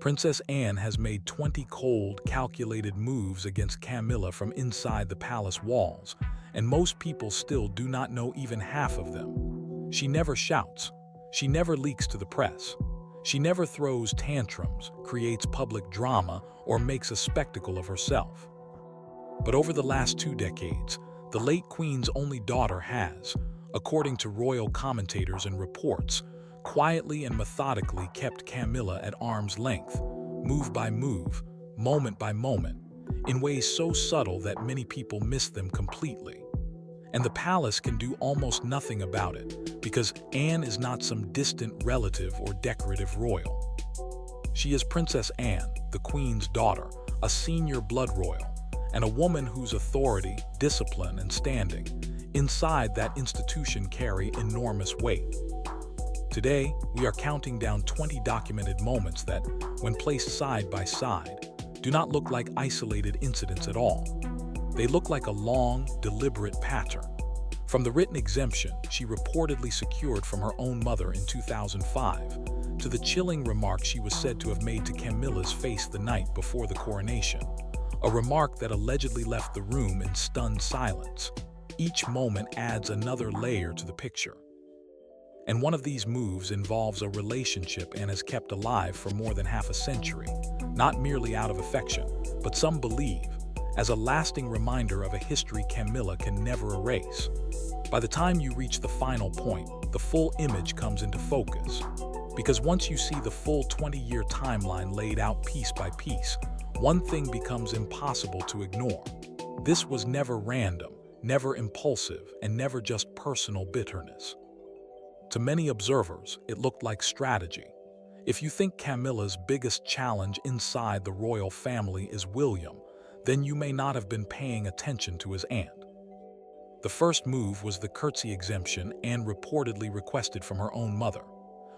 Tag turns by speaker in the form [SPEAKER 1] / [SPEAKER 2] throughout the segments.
[SPEAKER 1] Princess Anne has made 20 cold, calculated moves against Camilla from inside the palace walls, and most people still do not know even half of them. She never shouts. She never leaks to the press. She never throws tantrums, creates public drama, or makes a spectacle of herself. But over the last 2 decades, the late Queen's only daughter has, according to royal commentators and reports, quietly and methodically kept Camilla at arm's length, move by move, moment by moment, in ways so subtle that many people miss them completely. And the palace can do almost nothing about it, because Anne is not some distant relative or decorative royal. She is Princess Anne, the Queen's daughter, a senior blood royal, and a woman whose authority, discipline, and standing inside that institution carry enormous weight. Today, we are counting down 20 documented moments that, when placed side by side, do not look like isolated incidents at all. They look like a long, deliberate pattern. From the written exemption she reportedly secured from her own mother in 2005, to the chilling remark she was said to have made to Camilla's face the night before the coronation, a remark that allegedly left the room in stunned silence. Each moment adds another layer to the picture. And one of these moves involves a relationship Anne has kept alive for more than half a century, not merely out of affection, but some believe, as a lasting reminder of a history Camilla can never erase. By the time you reach the final point, the full image comes into focus. Because once you see the full 20-year timeline laid out piece by piece, one thing becomes impossible to ignore. This was never random, never impulsive, and never just personal bitterness. To many observers, it looked like strategy. If you think Camilla's biggest challenge inside the royal family is William, then you may not have been paying attention to his aunt. The first move was the curtsy exemption Anne reportedly requested from her own mother.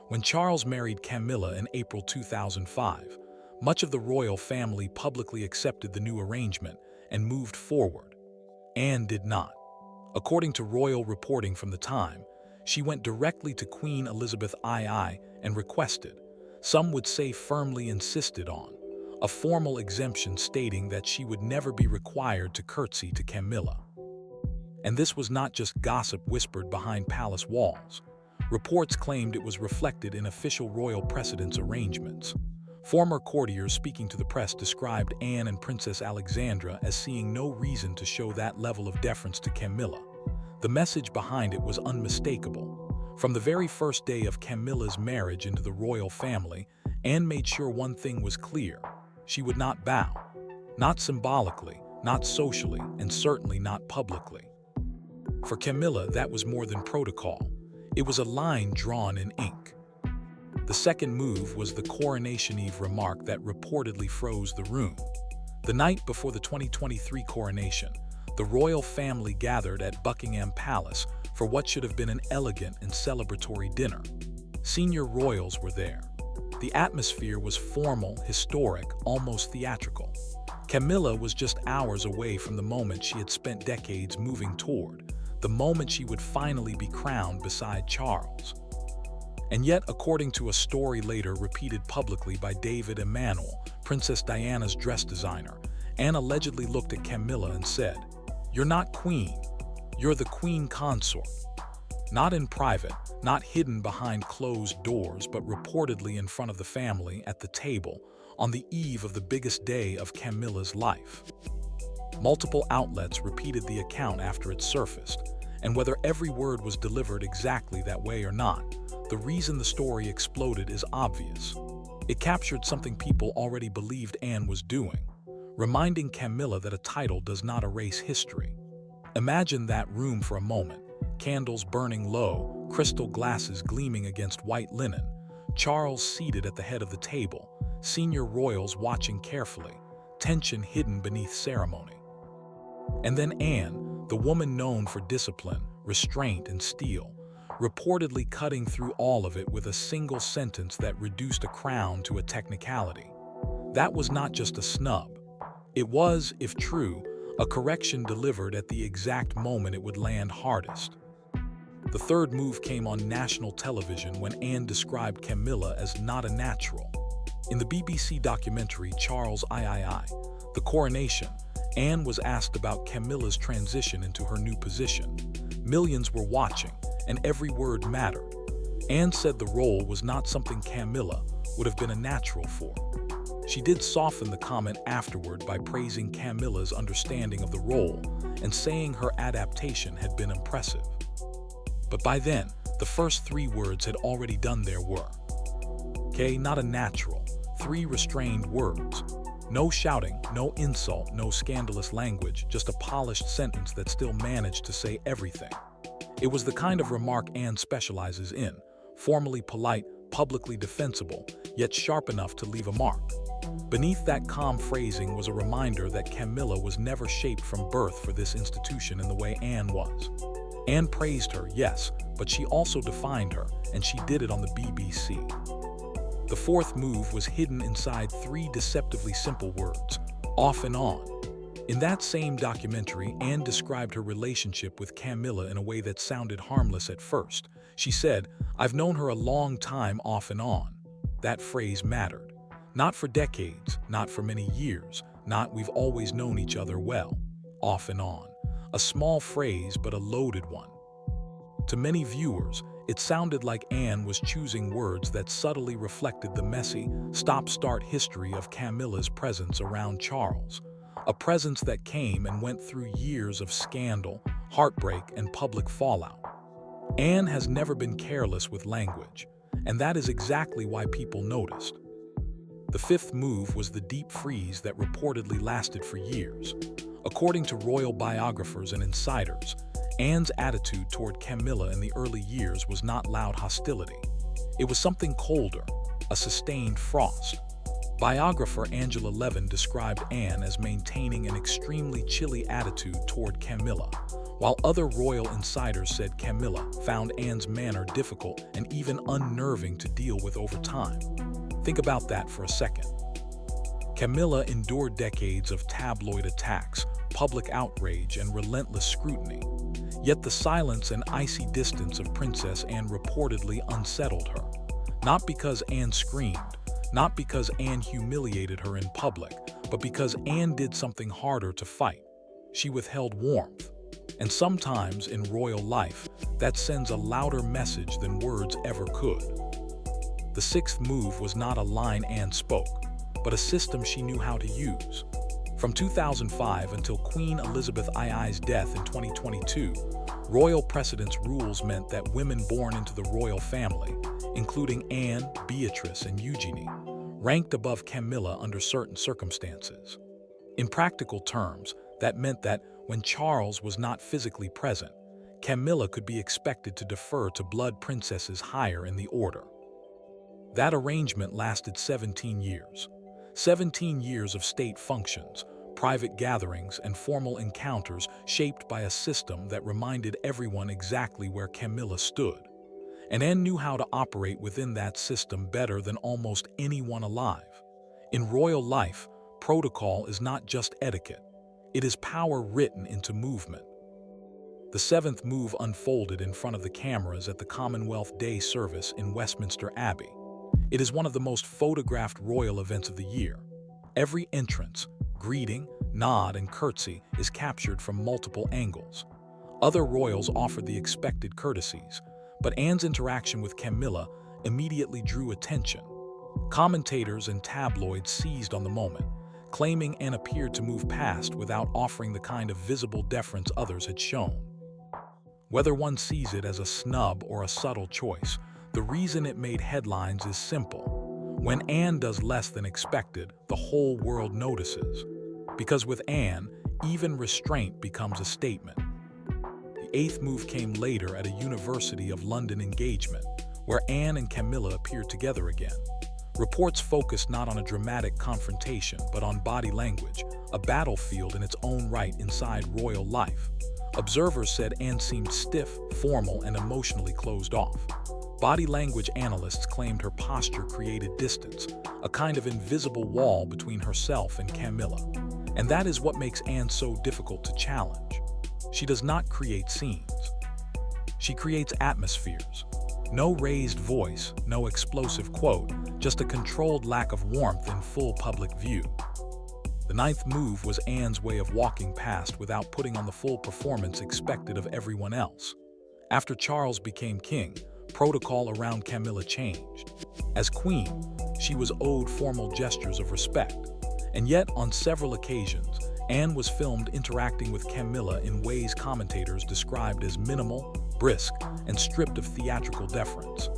[SPEAKER 1] When Charles married Camilla in April 2005, much of the royal family publicly accepted the new arrangement and moved forward. Anne did not. According to royal reporting from the time, she went directly to Queen Elizabeth II and requested, some would say firmly insisted on, a formal exemption stating that she would never be required to curtsy to Camilla. And this was not just gossip whispered behind palace walls. Reports claimed it was reflected in official royal precedence arrangements. Former courtiers speaking to the press described Anne and Princess Alexandra as seeing no reason to show that level of deference to Camilla. The message behind it was unmistakable. From the very first day of Camilla's marriage into the royal family, Anne made sure one thing was clear. She would not bow. Not symbolically, not socially, and certainly not publicly. For Camilla, that was more than protocol. It was a line drawn in ink. The second move was the Coronation Eve remark that reportedly froze the room. The night before the 2023 coronation, the royal family gathered at Buckingham Palace for what should have been an elegant and celebratory dinner. Senior royals were there. The atmosphere was formal, historic, almost theatrical. Camilla was just hours away from the moment she had spent decades moving toward, the moment she would finally be crowned beside Charles. And yet, according to a story later repeated publicly by David Emanuel, Princess Diana's dress designer, Anne allegedly looked at Camilla and said, "You're not queen, you're the queen consort." Not in private, not hidden behind closed doors, but reportedly in front of the family at the table on the eve of the biggest day of Camilla's life. Multiple outlets repeated the account after it surfaced, and whether every word was delivered exactly that way or not, the reason the story exploded is obvious. It captured something people already believed Anne was doing, reminding Camilla that a title does not erase history. Imagine that room for a moment, candles burning low, crystal glasses gleaming against white linen, Charles seated at the head of the table, senior royals watching carefully, tension hidden beneath ceremony. And then Anne, the woman known for discipline, restraint, and steel, reportedly cutting through all of it with a single sentence that reduced a crown to a technicality. That was not just a snub. It was, if true, a correction delivered at the exact moment it would land hardest. The third move came on national television when Anne described Camilla as not a natural. In the BBC documentary Charles III, The Coronation, Anne was asked about Camilla's transition into her new position. Millions were watching, and every word mattered. Anne said the role was not something Camilla would have been a natural for. She did soften the comment afterward by praising Camilla's understanding of the role and saying her adaptation had been impressive. But by then, the first 3 words had already done their work. Not a natural, 3 restrained words. No shouting, no insult, no scandalous language, just a polished sentence that still managed to say everything. It was the kind of remark Anne specializes in, formally polite, publicly defensible, yet sharp enough to leave a mark. Beneath that calm phrasing was a reminder that Camilla was never shaped from birth for this institution in the way Anne was. Anne praised her, yes, but she also defined her, and she did it on the BBC. The 4th move was hidden inside 3 deceptively simple words: off and on. In that same documentary, Anne described her relationship with Camilla in a way that sounded harmless at first. She said, "I've known her a long time off and on." That phrase mattered. Not for decades, not for many years, not "we've always known each other well." Off and on. A small phrase, but a loaded one. To many viewers, it sounded like Anne was choosing words that subtly reflected the messy, stop-start history of Camilla's presence around Charles. A presence that came and went through years of scandal, heartbreak, and public fallout. Anne has never been careless with language, and that is exactly why people noticed. The 5th move was the deep freeze that reportedly lasted for years. According to royal biographers and insiders, Anne's attitude toward Camilla in the early years was not loud hostility. It was something colder, a sustained frost. Biographer Angela Levin described Anne as maintaining an extremely chilly attitude toward Camilla, while other royal insiders said Camilla found Anne's manner difficult and even unnerving to deal with over time. Think about that for a second. Camilla endured decades of tabloid attacks, public outrage, and relentless scrutiny. Yet the silence and icy distance of Princess Anne reportedly unsettled her. Not because Anne screamed, not because Anne humiliated her in public, but because Anne did something harder to fight. She withheld warmth. And sometimes in royal life, that sends a louder message than words ever could. The 6th move was not a line Anne spoke, but a system she knew how to use. From 2005 until Queen Elizabeth II's death in 2022, royal precedence rules meant that women born into the royal family, including Anne, Beatrice, and Eugenie, ranked above Camilla under certain circumstances. In practical terms, that meant that when Charles was not physically present, Camilla could be expected to defer to blood princesses higher in the order. That arrangement lasted 17 years. 17 years of state functions, private gatherings, and formal encounters shaped by a system that reminded everyone exactly where Camilla stood. And Anne knew how to operate within that system better than almost anyone alive. In royal life, protocol is not just etiquette. It is power written into movement. The 7th move unfolded in front of the cameras at the Commonwealth Day service in Westminster Abbey. It is one of the most photographed royal events of the year. Every entrance, greeting, nod, and curtsy is captured from multiple angles. Other royals offered the expected courtesies, but Anne's interaction with Camilla immediately drew attention. Commentators and tabloids seized on the moment, claiming Anne appeared to move past without offering the kind of visible deference others had shown. Whether one sees it as a snub or a subtle choice, the reason it made headlines is simple. When Anne does less than expected, the whole world notices. Because with Anne, even restraint becomes a statement. The 8th move came later at a University of London engagement, where Anne and Camilla appeared together again. Reports focused not on a dramatic confrontation, but on body language, a battlefield in its own right inside royal life. Observers said Anne seemed stiff, formal, and emotionally closed off. Body language analysts claimed her posture created distance, a kind of invisible wall between herself and Camilla. And that is what makes Anne so difficult to challenge. She does not create scenes. She creates atmospheres. No raised voice, no explosive quote, just a controlled lack of warmth in full public view. The ninth move was Anne's way of walking past without putting on the full performance expected of everyone else. After Charles became king, protocol around Camilla changed. As queen, she was owed formal gestures of respect, and yet on several occasions, Anne was filmed interacting with Camilla in ways commentators described as minimal, brisk, and stripped of theatrical deference.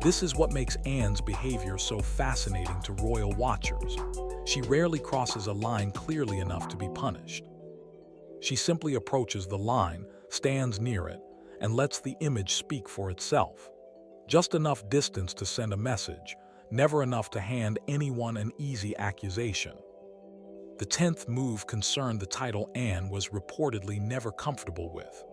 [SPEAKER 1] This is what makes Anne's behavior so fascinating to royal watchers. She rarely crosses a line clearly enough to be punished. She simply approaches the line, stands near it, and lets the image speak for itself. Just enough distance to send a message, never enough to hand anyone an easy accusation. The 10th move concerned the title Anne was reportedly never comfortable with.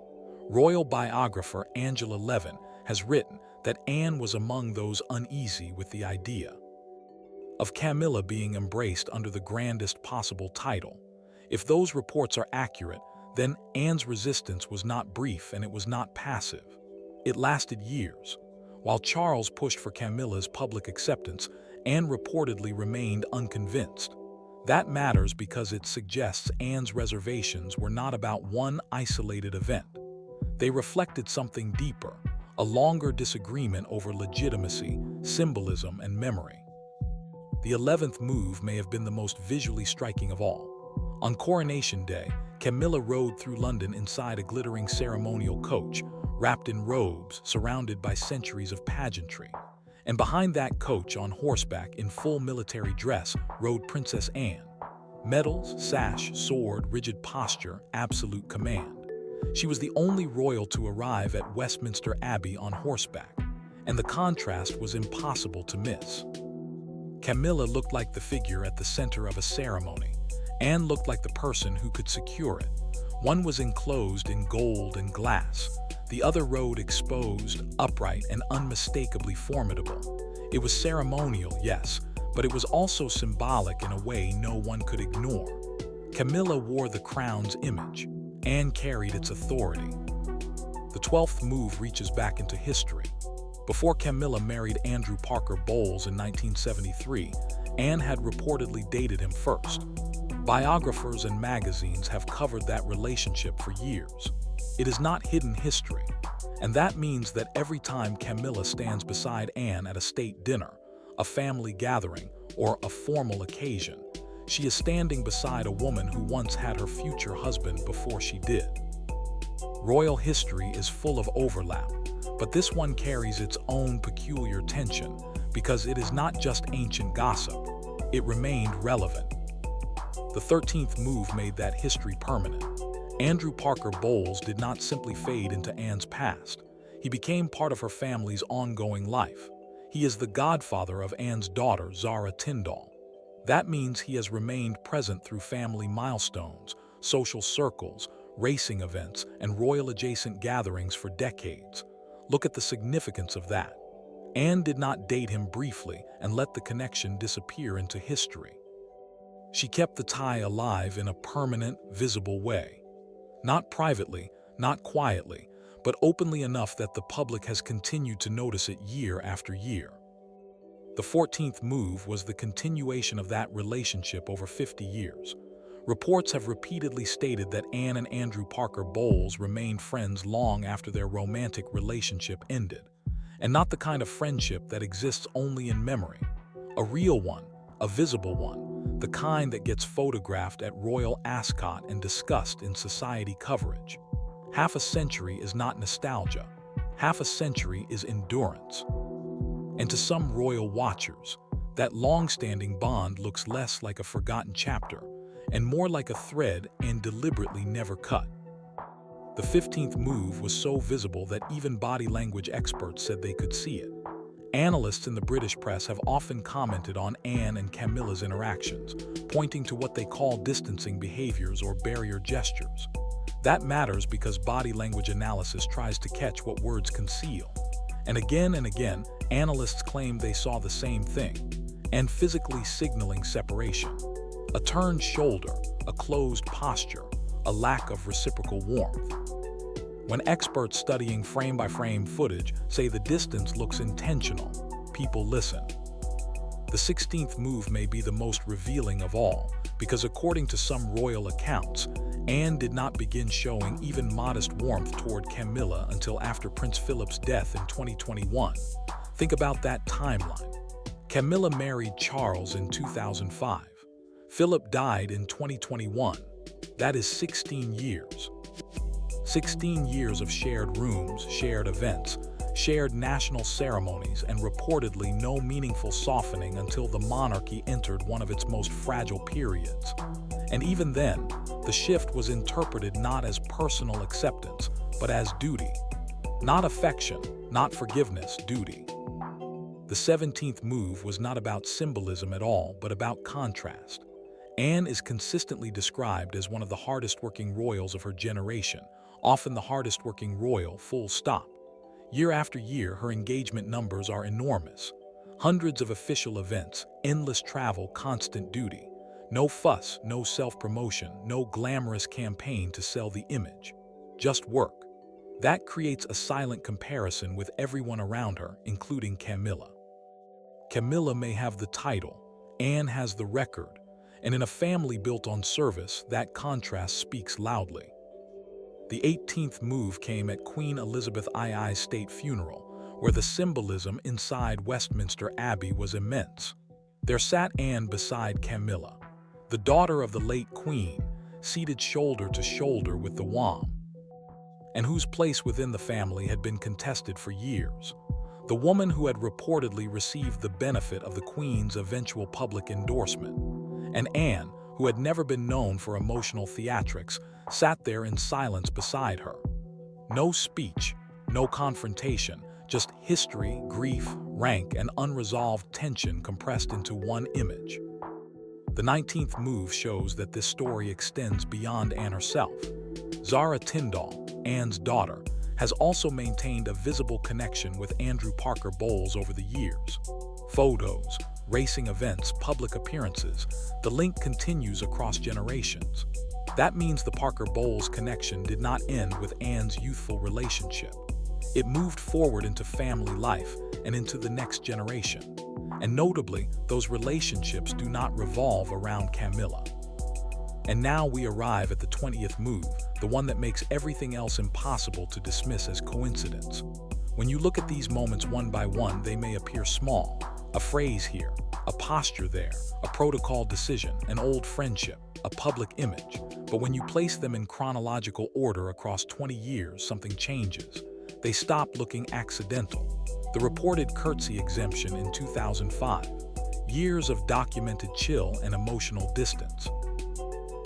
[SPEAKER 1] Royal biographer Angela Levin has written that Anne was among those uneasy with the idea of Camilla being embraced under the grandest possible title. If those reports are accurate, then Anne's resistance was not brief and it was not passive. It lasted years. While Charles pushed for Camilla's public acceptance, Anne reportedly remained unconvinced. That matters because it suggests Anne's reservations were not about one isolated event. They reflected something deeper, a longer disagreement over legitimacy, symbolism, and memory. The 11th move may have been the most visually striking of all. On Coronation Day, Camilla rode through London inside a glittering ceremonial coach, wrapped in robes, surrounded by centuries of pageantry. And behind that coach, on horseback in full military dress, rode Princess Anne. Medals, sash, sword, rigid posture, absolute command. She was the only royal to arrive at Westminster Abbey on horseback, and the contrast was impossible to miss. Camilla looked like the figure at the center of a ceremony. Anne looked like the person who could secure it. One was enclosed in gold and glass. The other rode exposed, upright, and unmistakably formidable. It was ceremonial, yes, but it was also symbolic in a way no one could ignore. Camilla wore the crown's image. Anne carried its authority. The 12th move reaches back into history. Before Camilla married Andrew Parker Bowles in 1973, Anne had reportedly dated him first. Biographers and magazines have covered that relationship for years. It is not hidden history, and that means that every time Camilla stands beside Anne at a state dinner, a family gathering, or a formal occasion, she is standing beside a woman who once had her future husband before she did. Royal history is full of overlap, but this one carries its own peculiar tension because it is not just ancient gossip, it remained relevant. The 13th move made that history permanent. Andrew Parker Bowles did not simply fade into Anne's past. He became part of her family's ongoing life. He is the godfather of Anne's daughter, Zara Tyndall. That means he has remained present through family milestones, social circles, racing events, and royal-adjacent gatherings for decades. Look at the significance of that. Anne did not date him briefly and let the connection disappear into history. She kept the tie alive in a permanent, visible way. Not privately, not quietly, but openly enough that the public has continued to notice it year after year. The 14th move was the continuation of that relationship over 50 years. Reports have repeatedly stated that Anne and Andrew Parker Bowles remained friends long after their romantic relationship ended. And not the kind of friendship that exists only in memory. A real one, a visible one, the kind that gets photographed at royal ascot and discussed in society coverage. Half a century is not nostalgia. Half a century is endurance. And to some royal watchers, that long-standing bond looks less like a forgotten chapter and more like a thread and deliberately never cut. The 15th move was so visible that even body language experts said they could see it. Analysts in the British press have often commented on Anne and Camilla's interactions, pointing to what they call distancing behaviors or barrier gestures. That matters because body language analysis tries to catch what words conceal. And again, analysts claim they saw the same thing, and physically signaling separation. A turned shoulder, a closed posture, a lack of reciprocal warmth. When experts studying frame-by-frame footage say the distance looks intentional, people listen. The 16th move may be the most revealing of all, because according to some royal accounts, Anne did not begin showing even modest warmth toward Camilla until after Prince Philip's death in 2021. Think about that timeline. Camilla married Charles in 2005. Philip died in 2021. That is 16 years. 16 years of shared rooms, shared events, shared national ceremonies, and reportedly no meaningful softening until the monarchy entered one of its most fragile periods. And even then, the shift was interpreted not as personal acceptance, but as duty. Not affection, not forgiveness, duty. The 17th move was not about symbolism at all, but about contrast. Anne is consistently described as one of the hardest-working royals of her generation, often the hardest-working royal, full stop. Year after year, her engagement numbers are enormous. Hundreds of official events, endless travel, constant duty. No fuss, no self-promotion, no glamorous campaign to sell the image. Just work. That creates a silent comparison with everyone around her, including Camilla. Camilla may have the title, Anne has the record, and in a family built on service, that contrast speaks loudly. The 18th move came at Queen Elizabeth II's state funeral, where the symbolism inside Westminster Abbey was immense. There sat Anne beside Camilla, the daughter of the late Queen, seated shoulder to shoulder with the Wom, and whose place within the family had been contested for years. The woman who had reportedly received the benefit of the Queen's eventual public endorsement, and Anne, who had never been known for emotional theatrics, sat there in silence beside her. No speech, no confrontation, just history, grief, rank, and unresolved tension compressed into one image. The 19th move shows that this story extends beyond Anne herself. Zara Tindall, Anne's daughter, has also maintained a visible connection with Andrew Parker Bowles over the years. Photos, racing events, public appearances, the link continues across generations. That means the Parker Bowles connection did not end with Anne's youthful relationship. It moved forward into family life and into the next generation. And notably, those relationships do not revolve around Camilla. And now we arrive at the 20th move, the one that makes everything else impossible to dismiss as coincidence. When you look at these moments one by one, they may appear small. A phrase here, a posture there, a protocol decision, an old friendship, a public image. But when you place them in chronological order across 20 years, something changes. They stop looking accidental. The reported curtsy exemption in 2005. Years of documented chill and emotional distance.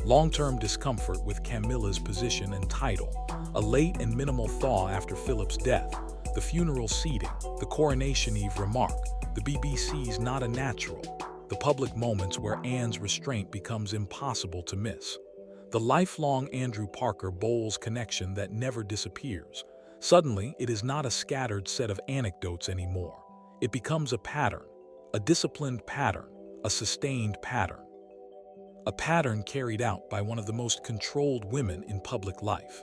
[SPEAKER 1] Long-term discomfort with Camilla's position and title. A late and minimal thaw after Philip's death. The funeral seating. The Coronation Eve remark. The BBC's not a natural. The public moments where Anne's restraint becomes impossible to miss. The lifelong Andrew Parker Bowles connection that never disappears. Suddenly, it is not a scattered set of anecdotes anymore. It becomes a pattern, a disciplined pattern, a sustained pattern. A pattern carried out by one of the most controlled women in public life.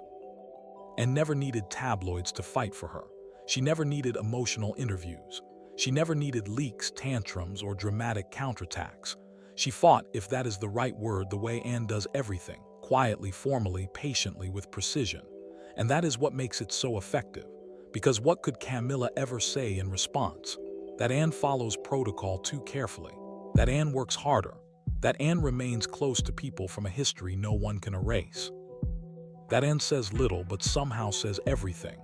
[SPEAKER 1] And never needed tabloids to fight for her. She never needed emotional interviews. She never needed leaks, tantrums, or dramatic counterattacks. She fought, if that is the right word, the way Anne does everything, quietly, formally, patiently, with precision. And that is what makes it so effective. Because what could Camilla ever say in response? That Anne follows protocol too carefully. That Anne works harder. That Anne remains close to people from a history no one can erase. That Anne says little but somehow says everything.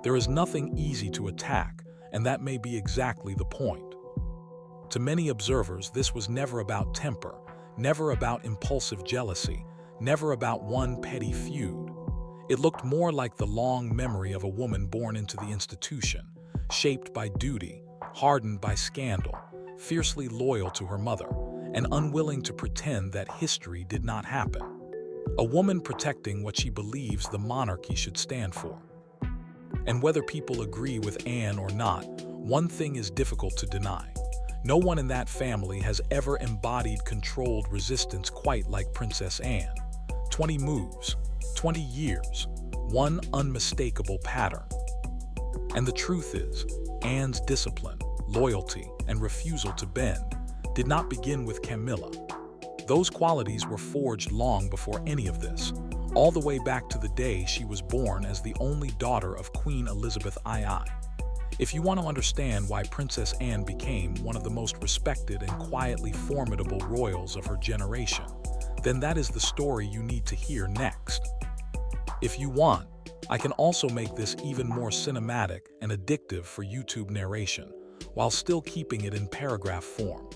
[SPEAKER 1] There is nothing easy to attack, and that may be exactly the point. To many observers, this was never about temper, never about impulsive jealousy, never about one petty feud. It looked more like the long memory of a woman born into the institution, shaped by duty, hardened by scandal, fiercely loyal to her mother, and unwilling to pretend that history did not happen. A woman protecting what she believes the monarchy should stand for. And whether people agree with Anne or not, one thing is difficult to deny. No one in that family has ever embodied controlled resistance quite like Princess Anne. 20 moves, 20 years, one unmistakable pattern. And the truth is, Anne's discipline, loyalty, and refusal to bend, did not begin with Camilla. Those qualities were forged long before any of this, all the way back to the day she was born as the only daughter of Queen Elizabeth II. If you want to understand why Princess Anne became one of the most respected and quietly formidable royals of her generation, then that is the story you need to hear next. If you want, I can also make this even more cinematic and addictive for YouTube narration, while still keeping it in paragraph form.